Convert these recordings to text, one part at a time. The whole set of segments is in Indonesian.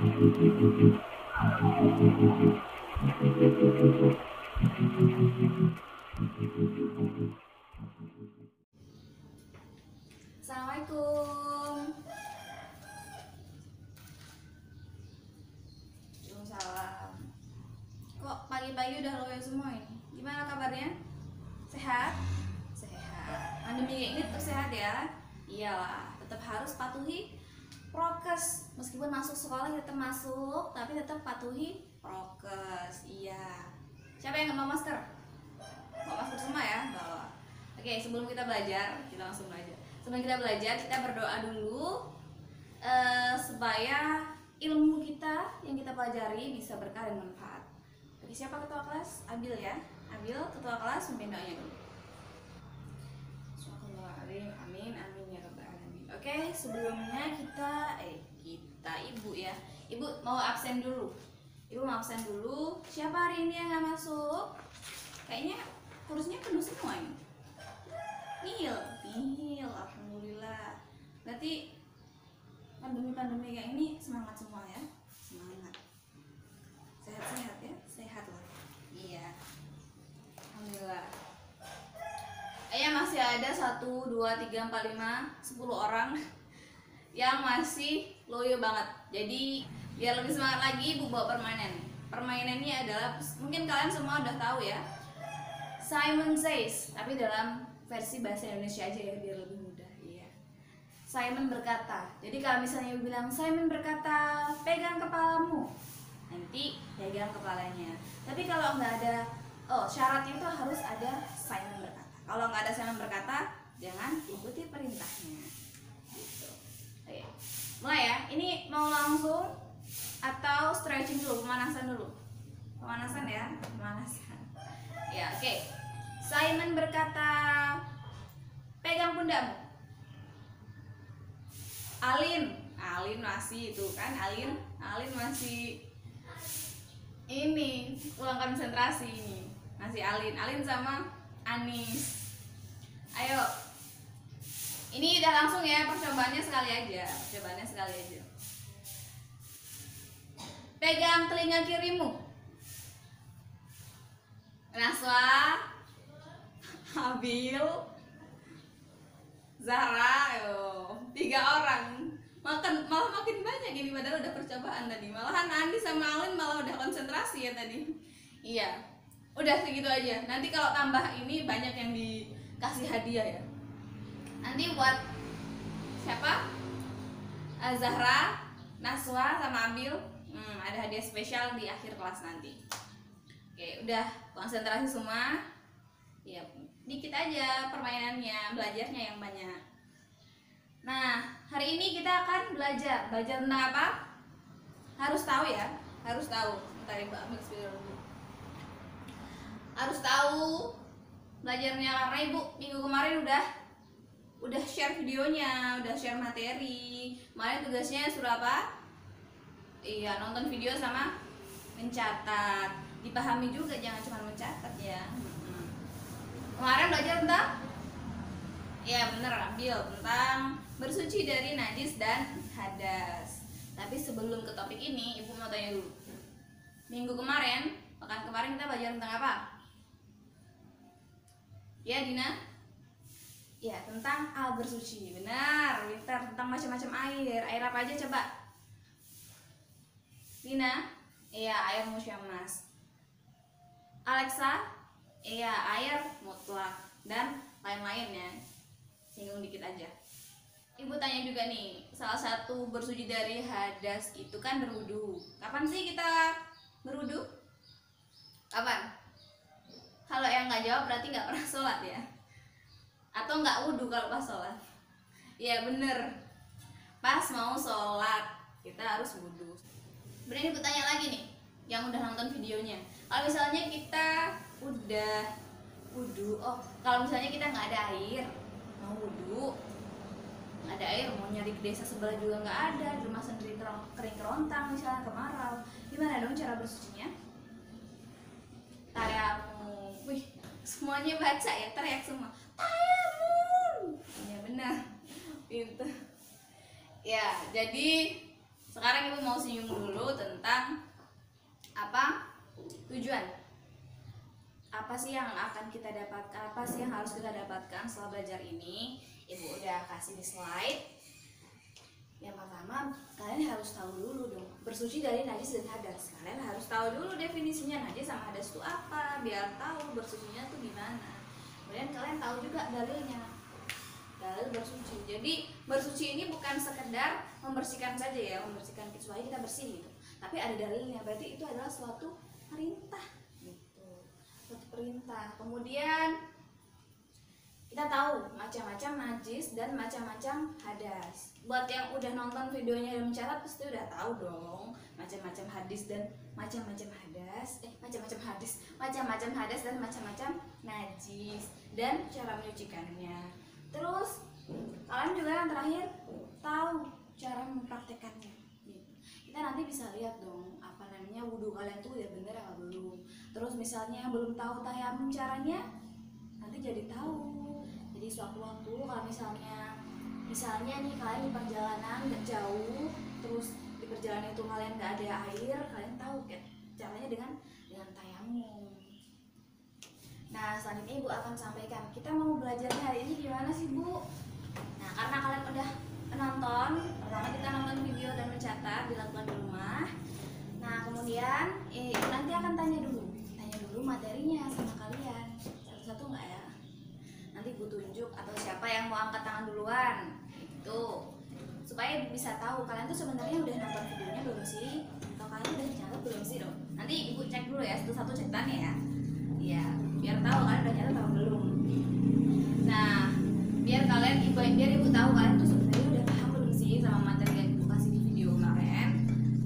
Assalamualaikum. Waalaikumsalam. Kok pagi-pagi udah loyo semua ini? Gimana kabarnya? Sehat? Sehat. Pandemi kayak ini tetap sehat ya? Iyalah, tetap harus patuhi prokes. Meskipun masuk sekolah tetap masuk, tapi tetap patuhi prokes. Iya. Siapa yang nggak mau masker? Mau masker semua ya? Bawa. Oke, sebelum kita belajar, kita langsung belajar. Sebelum kita belajar, kita berdoa dulu supaya ilmu kita yang kita pelajari bisa berkah dan manfaat. Oke, siapa ketua kelas? Abil ya. Abil ketua kelas, memimpin doanya dulu. Amin, amin ya rabbal alamin. Oke, sebelumnya kita ibu ya. Ibu mau absen dulu. Ibu mau absen dulu. Siapa hari ini yang nggak masuk? Kayaknya kursinya penuh semua ini. Nihil, alhamdulillah. Berarti pandemi kayak ini semangat semua ya, semangat. Sehat-sehat ya, sehat lah. Iya, alhamdulillah. Masih ada 1, 2, 3, 4, 5, 10 orang yang masih loyo banget. Jadi biar lebih semangat lagi, Ibu bawa permainan. Permainannya adalah, mungkin kalian semua udah tahu ya, Simon Says, tapi dalam versi bahasa Indonesia aja ya biar lebih mudah. Iya. Simon berkata. Jadi kalau misalnya Ibu bilang Simon berkata, pegang kepalamu, nanti pegang kepalanya. Tapi kalau nggak ada, syaratnya itu harus ada Simon berkata. Kalau nggak ada Simon berkata, jangan ikuti perintahnya. Gitu. Oke. Mulai ya. Ini mau langsung atau stretching dulu, pemanasan dulu. Pemanasan ya, pemanasan. Ya, oke. Simon berkata, pegang pundakmu. Alin masih itu kan, Alin masih ini ulang konsentrasi ini. Masih Alin sama Anis. Ayo. Ini udah langsung ya, percobaannya sekali aja. Pegang telinga kirimu. Naswa, Abil, Zahra, 3 orang. Malah makin banyak ini padahal udah percobaan tadi. Malahan Andi sama Alin malah udah konsentrasi ya tadi. Iya. Udah segitu aja. Nanti kalau tambah ini banyak yang dikasih hadiah ya. Nanti buat siapa? Zahra, Naswa sama Abil, ada hadiah spesial di akhir kelas nanti. Oke, udah konsentrasi semua. Ya, dikit aja permainannya, belajarnya yang banyak. Nah, hari ini kita akan belajar tentang apa? Harus tahu ya, harus tahu. Bentar Ibu ambil spill dulu. Harus tahu belajarnya karena Ibu minggu kemarin udah share videonya, udah share materi. Kemarin tugasnya suruh apa? Iya, nonton video sama mencatat. Dipahami juga, jangan cuma mencatat ya. Kemarin belajar tentang, ya bener Abil, tentang bersuci dari najis dan hadas. Tapi sebelum ke topik ini, Ibu mau tanya dulu. Minggu kemarin, pekan kemarin kita belajar tentang apa? Ya Dina? Ya, tentang al bersuci. Benar, tentang macam-macam air. Air apa aja coba? Dina? Iya, air musyamas. Alexa? Iya, air mutlak dan lain-lainnya. Singgung dikit aja. Ibu tanya juga nih, salah satu bersuci dari hadas itu kan berwudu. Kapan sih kita berwudu? Kapan? Kalau yang nggak jawab berarti nggak pernah sholat ya? Atau nggak wudu kalau pas sholat? Iya bener. Pas mau sholat kita harus wudu. Berarti ibu tanya lagi nih, yang udah nonton videonya. Kalau misalnya kita udah wudu, kalau misalnya kita nggak ada air, mau wudu, nggak ada air, mau nyari ke desa sebelah juga nggak ada, di rumah sendiri kering kerontang misalnya kemarau, gimana dong cara bersucinya? Tayamum, wih semuanya baca ya, teriak semua, tayamum, ya benar, pintar. Ya jadi Sekarang ibu mau singgung dulu tentang apa tujuan. Apa sih yang akan kita dapatkan, apa sih yang harus kita dapatkan setelah belajar ini. Ibu udah kasih di slide. Yang pertama, kalian harus tahu dulu dong bersuci dari najis dan hadas. Kalian harus tahu dulu definisinya najis sama hadas itu apa, biar tahu bersucinya tuh gimana. Kemudian kalian tahu juga dalilnya, dalil bersuci. Jadi bersuci ini bukan sekedar membersihkan saja ya, membersihkan supaya kita bersih gitu, tapi ada dalilnya. Berarti itu adalah suatu perintah gitu, suatu perintah. Kemudian kita tahu macam-macam najis dan macam-macam hadas. Buat yang udah nonton videonya dan mencatat pasti udah tahu dong macam-macam hadis dan macam-macam hadas, macam-macam hadas dan macam-macam najis dan cara menyucikannya. Terus kalian juga yang terakhir tahu cara mempraktekannya gitu. Kita nanti bisa lihat dong apa namanya wudhu kalian tuh udah bener apa belum. Terus misalnya belum tahu tayamum caranya, nanti jadi tahu. Jadi suatu waktu kalau misalnya nih kalian di perjalanan nggak jauh, terus di perjalanan itu kalian nggak ada air, kalian tahu kan caranya dengan tayamum. Nah, selanjutnya Ibu akan sampaikan kita mau belajarnya hari ini gimana sih Bu? Nah, karena kalian udah nonton, pertama kita nonton video dan mencatat, dilakukan di rumah. Nah, kemudian Ibu nanti akan tanya dulu materinya sama kalian satu-satu nggak ya? Nanti Ibu tunjuk atau siapa yang mau angkat tangan duluan itu, supaya Ibu bisa tahu kalian tuh sebenarnya udah nonton videonya belum sih, atau kalian udah nyatet belum sih dong. Nanti Ibu cek dulu ya satu-satu catatannya ya. Ya, biar tahu kalian udah nyatet atau belum. Nah, biar Ibu tahu kalian tuh sebenarnya udah paham belum sih sama materi yang Ibu kasih di video kemarin.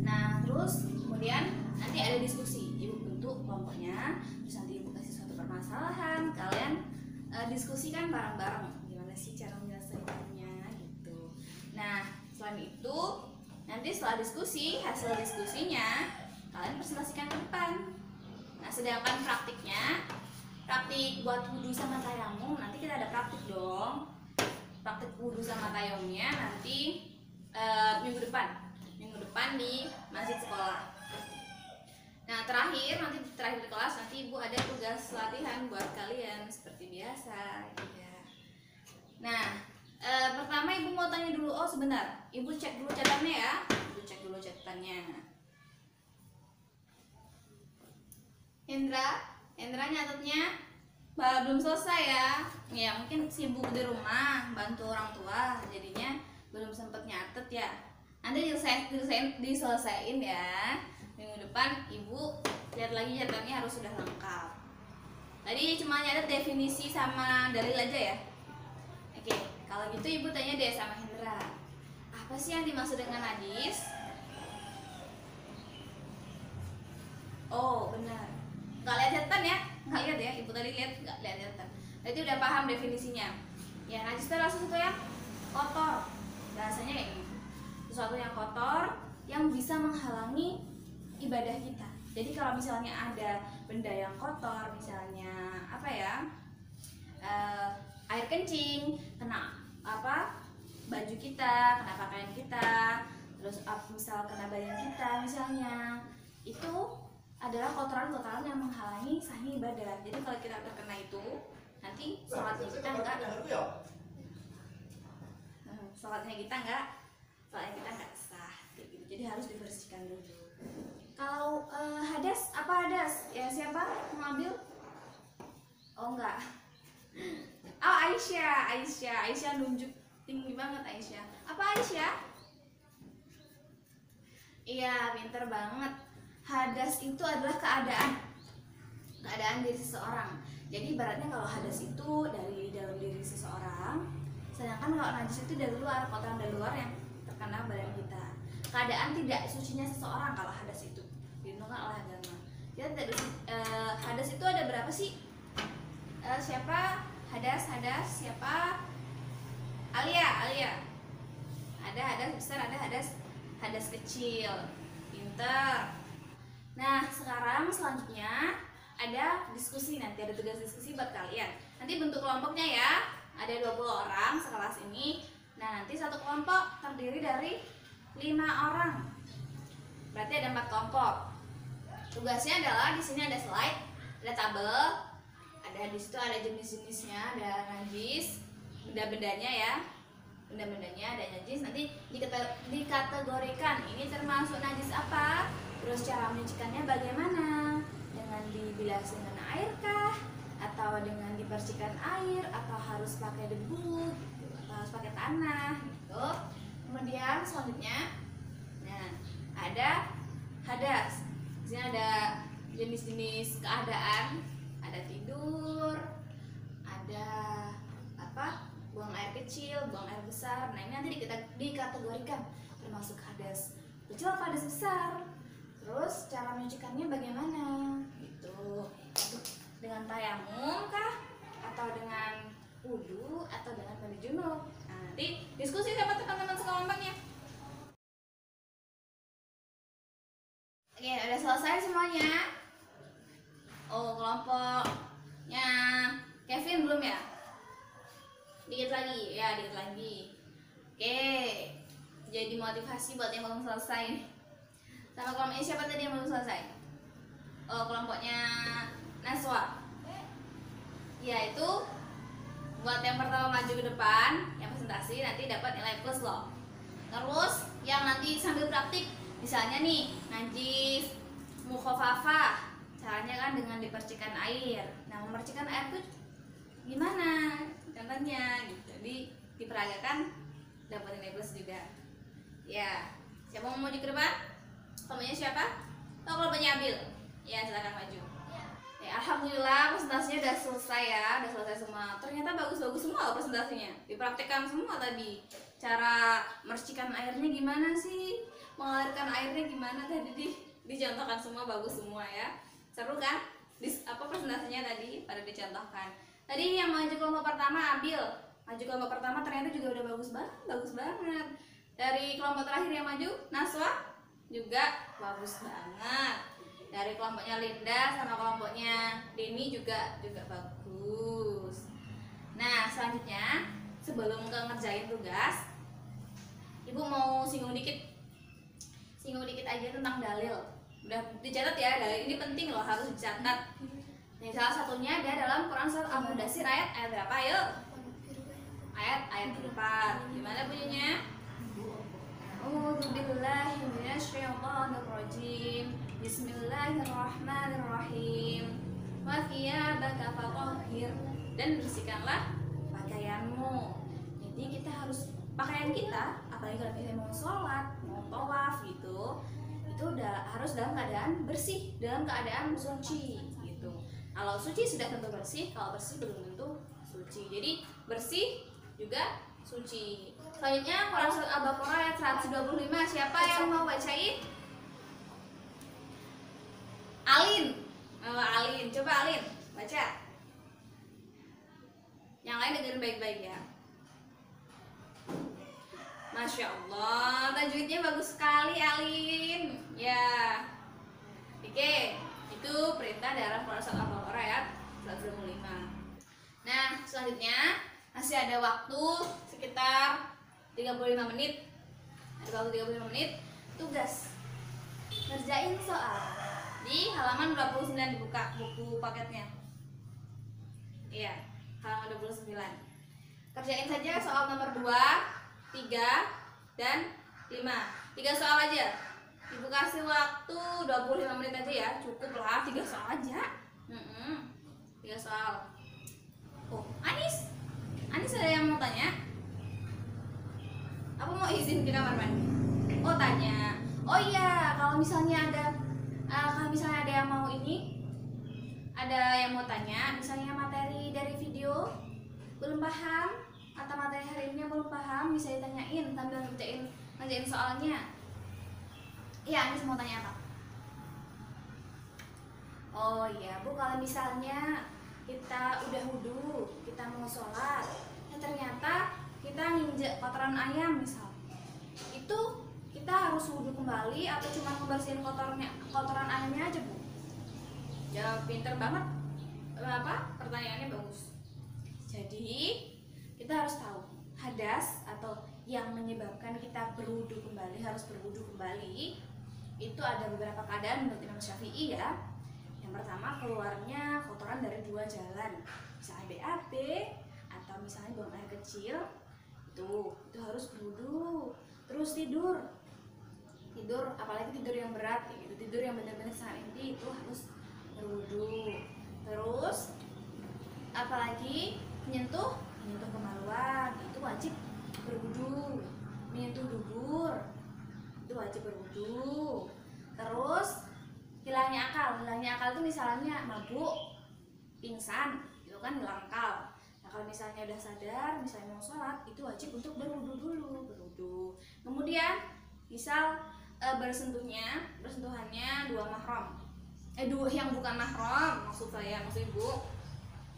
Nah, terus kemudian nanti ada diskusi. Ibu bentuk kelompoknya, terus nanti Ibu kasih suatu permasalahan, kalian diskusikan bareng-bareng gimana sih cara menyelesaikannya gitu. Nah, selain itu nanti setelah diskusi, hasil diskusinya kalian presentasikan ke depan. Nah, sedangkan praktik buat wudhu sama tayamum, nanti kita ada praktik dong. Praktik wudhu sama tayamumnya nanti minggu depan di masjid sekolah. Nah, terakhir di kelas nanti Ibu ada tugas latihan buat kalian seperti biasa ya. Nah, pertama Ibu mau tanya dulu, oh sebentar, Ibu cek dulu catatannya ya. Ibu cek dulu catatannya. Hendra nyatetnya belum selesai ya. Ya mungkin sibuk di rumah bantu orang tua, jadinya belum sempet nyatet ya. Nanti diselesain ya. Minggu depan Ibu lihat lagi catatannya harus sudah lengkap. Tadi cuma nyatet definisi sama dalil aja ya. Oke, kalau gitu Ibu tanya deh sama Hendra, apa sih yang dimaksud dengan najis? Oh benar, nggak lihat catatan ya, nggak lihat ya, Ibu tadi nggak lihat catatan. Berarti udah paham definisinya. Ya, najis itu adalah sesuatu yang kotor, bahasanya kayak gitu. Sesuatu yang kotor yang bisa menghalangi ibadah kita. Jadi kalau misalnya ada benda yang kotor, misalnya apa ya, air kencing kena baju kita, kena pakaian kita, terus misal kena badan kita misalnya, itu adalah kotoran-kotoran yang menghalangi sahnya ibadah. Jadi kalau kita terkena itu, nanti sholatnya kita enggak sah gitu. Jadi harus dibersihkan dulu. Kalau hadas, apa hadas? Ya siapa mau ambil? Oh enggak. Oh Aisyah nunjuk tinggi banget Aisyah. Apa Aisyah? Iya, pinter banget. Hadas itu adalah keadaan diri seseorang. Jadi ibaratnya kalau hadas itu dari dalam diri seseorang, sedangkan kalau najis itu dari luar, kotoran dari luar yang terkena badan kita. Keadaan tidak sucinya seseorang kalau hadas itu dilindungi oleh agama. Hadas itu ada berapa sih? Siapa? Hadas siapa? Alia. Ada hadas besar, ada hadas kecil. Pinter. Nah, sekarang selanjutnya ada diskusi, nanti ada tugas diskusi buat kalian. Nanti bentuk kelompoknya ya. Ada 20 orang sekelas ini. Nah, nanti satu kelompok terdiri dari 5 orang. Berarti ada 4 kelompok. Tugasnya adalah di sini ada slide, ada tabel, ada di situ ada jenis-jenisnya, ada najis, benda-bendanya ya. Benda-bendanya ada najis, nanti dikategorikan ini termasuk najis apa, terus cara menyucikannya bagaimana, dengan dibilas dengan air kah, atau dengan dibersihkan air, atau harus pakai debu gitu, atau harus pakai tanah gitu. Kemudian selanjutnya, nah ada hadas. Di sini ada jenis-jenis keadaan, ada tidur, ada apa, buang air kecil, buang air besar. Nah ini nanti dikategorikan termasuk hadas kecil apa hadas besar. Terus cara menyucikannya bagaimana gitu, dengan tayamum kah, atau dengan wudu, atau dengan mandi junub. Nah nanti diskusi sama teman-teman sekelompoknya. Oke, udah selesai semuanya. Oh, kelompoknya Kevin belum ya? Dikit lagi, ya dikit lagi. Oke, jadi motivasi buat yang belum selesai. Sama kelompoknya siapa tadi yang belum selesai? Oh, kelompoknya Naswa. Ya itu buat yang pertama maju ke depan, yang presentasi nanti dapat nilai plus loh. Terus yang nanti sambil praktik, misalnya nih najis mukhafafah, caranya kan dengan dipercikan air. Nah memercikan air tuh gimana contohnya gitu, jadi diperagakan dapat nilai plus juga ya. Siapa mau maju ke depan? Kelompoknya siapa? Oh, kelompoknya Abil ya, silakan maju ya. Alhamdulillah presentasinya udah selesai ya, udah selesai semua. Ternyata bagus-bagus semua presentasinya, dipraktikkan semua tadi. Cara memercikan airnya gimana sih, mengalirkan airnya gimana tadi dicontohkan semua, bagus semua ya. Seru kan? Presentasinya tadi pada dicontohkan. Tadi yang maju kelompok pertama Abil, maju kelompok pertama ternyata juga udah bagus banget. Dari kelompok terakhir yang maju Naswa juga bagus banget. Dari kelompoknya Linda sama kelompoknya Deni juga bagus. Nah selanjutnya sebelum ngerjain tugas, Ibu mau singgung dikit aja tentang dalil. Udah dicatat ya, dalil ini penting loh, harus dicatat. Nah, salah satunya ada dalam Quran surat Al-Mudaththir ayat berapa? Yuk. Ayat 4. Gimana bunyinya? A'udzubillahi minasyaitonirrajim. Bismillahirrahmanirrahim. Wa thiyabaka fatahhir, dan bersihkanlah pakaianmu. Jadi kita harus pakaian kita, apalagi kalau kita mau sholat, mau tawaf gitu, itu udah harus dalam keadaan bersih, dalam keadaan suci gitu. Kalau suci sudah tentu bersih, kalau bersih belum tentu suci. Jadi bersih juga suci. Selanjutnya Quran surat Al-Baqarah ayat 125. Siapa yang mau bacain? Alin. Alin, coba Alin baca. Yang lain dengerin baik-baik ya. Masya Allah, tajwidnya bagus sekali Alin. Ya. Oke, itu perintah dalam Quran surat Al-Baqarah ayat 125. Nah, selanjutnya masih ada waktu sekitar 35 menit. Ada waktu 35 menit. Tugas ngerjain soal di halaman 29, dibuka buku paketnya. Iya, halaman 29. Kerjain saja soal nomor 2, 3, dan 5. 3 soal aja. Ibu kasih waktu 25 menit aja ya, cukup lah, 3 soal aja. 3 soal. Oh, Anis ada yang mau tanya? Aku mau izin ke kamar mandi. Oh, tanya. Oh iya, kalau misalnya ada yang mau ini, ada yang mau tanya, misalnya materi dari video belum paham, atau materi hari ini belum paham, bisa ditanyain sambil ngerjain soalnya. Iya, Anis mau tanya apa? Oh iya Bu, kalau misalnya kita udah wudu, kita mau sholat, ternyata kita nginjek kotoran ayam misal, itu kita harus wudu kembali atau cuma ngebersihin kotoran ayamnya aja Bu? Jawab pinter banget. Pertanyaannya bagus. Jadi kita harus tahu hadas atau yang menyebabkan kita harus berwudu kembali itu ada beberapa keadaan menurut Imam Syafi'i ya. Yang pertama, keluarnya kotoran dari 2 jalan, misalnya BAB atau misalnya buang air kecil, itu harus berwudu. Terus tidur, apalagi tidur yang berat gitu, tidur yang benar-benar sangat inti, itu harus berwudu. Terus apalagi menyentuh kemaluan, itu wajib berwudu. Menyentuh dubur, itu wajib berwudu. Terus hilangnya akal itu misalnya mabuk, pingsan, itu kan hilang akal. Nah, kalau misalnya udah sadar, misalnya mau sholat, itu wajib untuk berwudu dulu, berwudu. Kemudian misal bersentuhannya 2 mahram, yang bukan mahram, maksud ibu,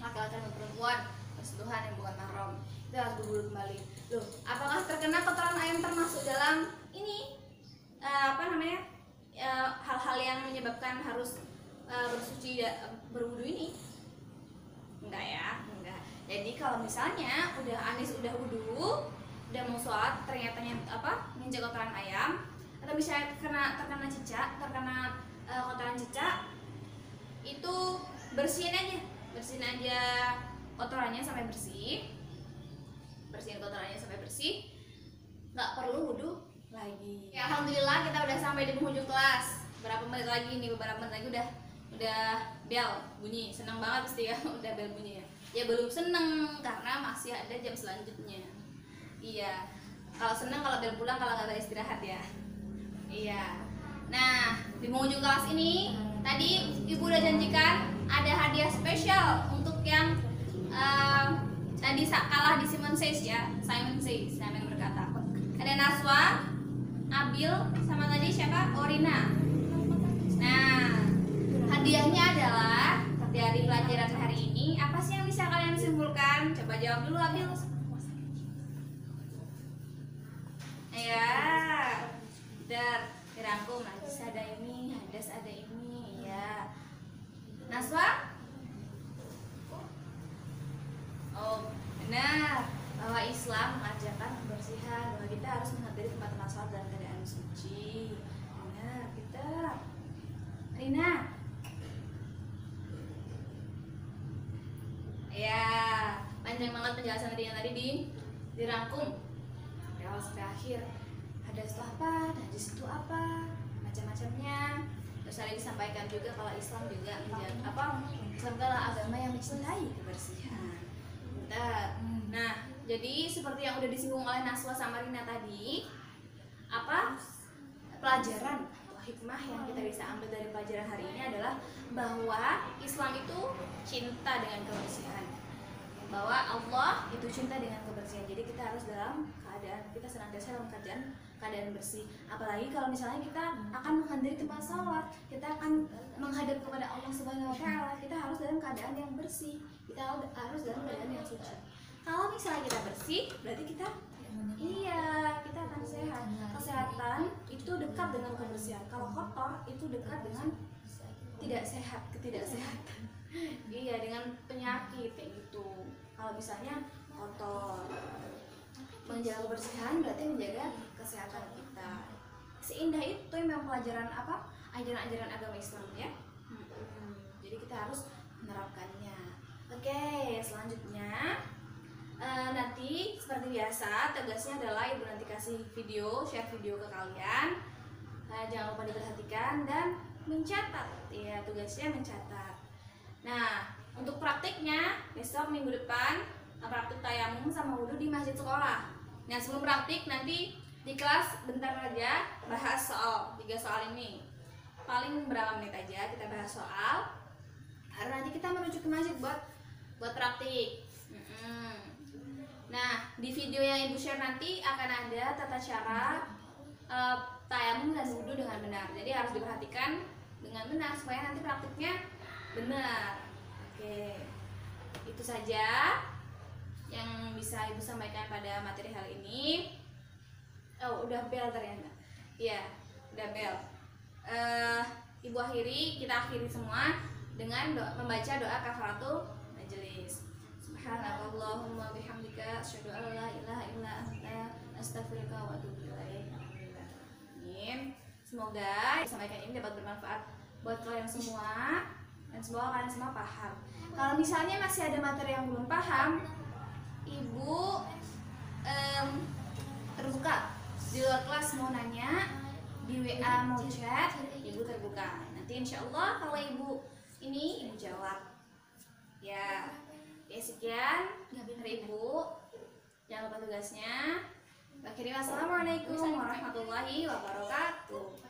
laki-laki dan perempuan, bersentuhan yang bukan mahram, itu harus berwudu kembali. Loh, apakah terkena kotoran ayam termasuk dalam ini hal-hal yang menyebabkan harus bersuci berwudu ini? Enggak ya, enggak. Jadi kalau misalnya Anis udah wudu, udah mau sholat, ternyata nginjak kotoran ayam, atau misalnya terkena cicak, kotoran cicak, itu bersihin aja kotorannya sampai bersih. Bersihin kotorannya sampai bersih, nggak perlu wudu lagi. Ya, alhamdulillah kita udah sampai di penghujung kelas. Beberapa menit lagi udah bel bunyi. Senang banget pasti ya udah bel bunyi ya. Ya belum seneng karena masih ada jam selanjutnya. Iya. Kalau seneng kalau bel pulang, kalau nggak istirahat ya. Iya. Nah, di penghujung kelas ini tadi ibu udah janjikan ada hadiah spesial untuk yang tadi kalah di Simon Says ya. Simon Says yang berkata. Ada Naswa, Abil, sama tadi siapa? Orina. Nah, hadiahnya adalah dari pelajaran hari ini. Apa sih yang bisa kalian simpulkan? Coba jawab dulu, Abil. Ya, dirangkum. Najis ada ini, hadas ada ini, ya. Naswa? Oh, benar. Bahwa Islam mengajarkan kebersihan, bahwa kita harus menghadiri tempat-tempat sholat dalam keadaan suci. Benar, kita. Rina. Ya, panjang banget penjelasan tadi yang dirangkum dari awal sampai akhir. Hadas itu apa? Najis itu apa? Macam-macamnya. Terus tadi disampaikan juga kalau Islam juga Islam adalah agama yang mencintai kebersihan. Nah, jadi seperti yang udah disinggung oleh Naswa sama Rina tadi, pelajaran atau hikmah yang kita bisa ambil dari pelajaran hari ini adalah bahwa Islam itu cinta dengan kebersihan, bahwa Allah itu cinta dengan kebersihan. Jadi kita harus kita senantiasa dalam keadaan bersih. Apalagi kalau misalnya kita akan menghadiri tempat sholat, kita akan menghadap kepada Allah Subhanahu Wa Taala, kita harus dalam keadaan yang bersih, kita harus dalam keadaan yang suci. Kalau misalnya kita bersih, berarti kita akan sehat. Kesehatan itu dekat dengan kebersihan. Kalau kotor itu dekat dengan ketidaksehatan. Iya, dengan penyakit kayak gitu. Kalau misalnya kotor, menjaga kebersihan berarti menjaga kesehatan kita. Seindah itu memang ajaran-ajaran agama Islam ya. Jadi kita harus menerapkannya. Oke, selanjutnya nanti seperti biasa tugasnya adalah ibu nanti kasih share video ke kalian. Jangan lupa diperhatikan dan mencatat ya, tugasnya mencatat. Nah, untuk praktiknya besok minggu depan praktik tayamum sama wudu di masjid sekolah. Nah, sebelum praktik nanti di kelas bentar aja bahas soal 3 soal ini. Paling berapa menit aja kita bahas soal. Karena nanti kita menuju ke masjid buat praktik. Nah, di video yang ibu share nanti akan ada tata cara tayamum dan wudu dengan benar. Jadi harus diperhatikan dengan benar supaya nanti praktiknya benar. Oke, itu saja yang bisa ibu sampaikan pada materi hal ini. Oh, udah bel ternyata. Iya, udah bel. Kita akhiri semua dengan membaca doa kafaratul majelis. Subhanallahumma bihamdika asyhadu an la ilaha illa anta astaghfiruka wa atubu ilaik. Amin. Semoga sampaikan ini dapat bermanfaat buat kalian semua dan semoga kalian semua paham. Kalau misalnya masih ada materi yang belum paham, Ibu terbuka di luar kelas mau nanya, di WA mau chat, Ibu terbuka. Nanti insya Allah kalau Ibu ini Ibu jawab. Ya, sekian dari Ibu. Jangan lupa tugasnya. Akhirnya wassalamualaikum warahmatullahi wabarakatuh.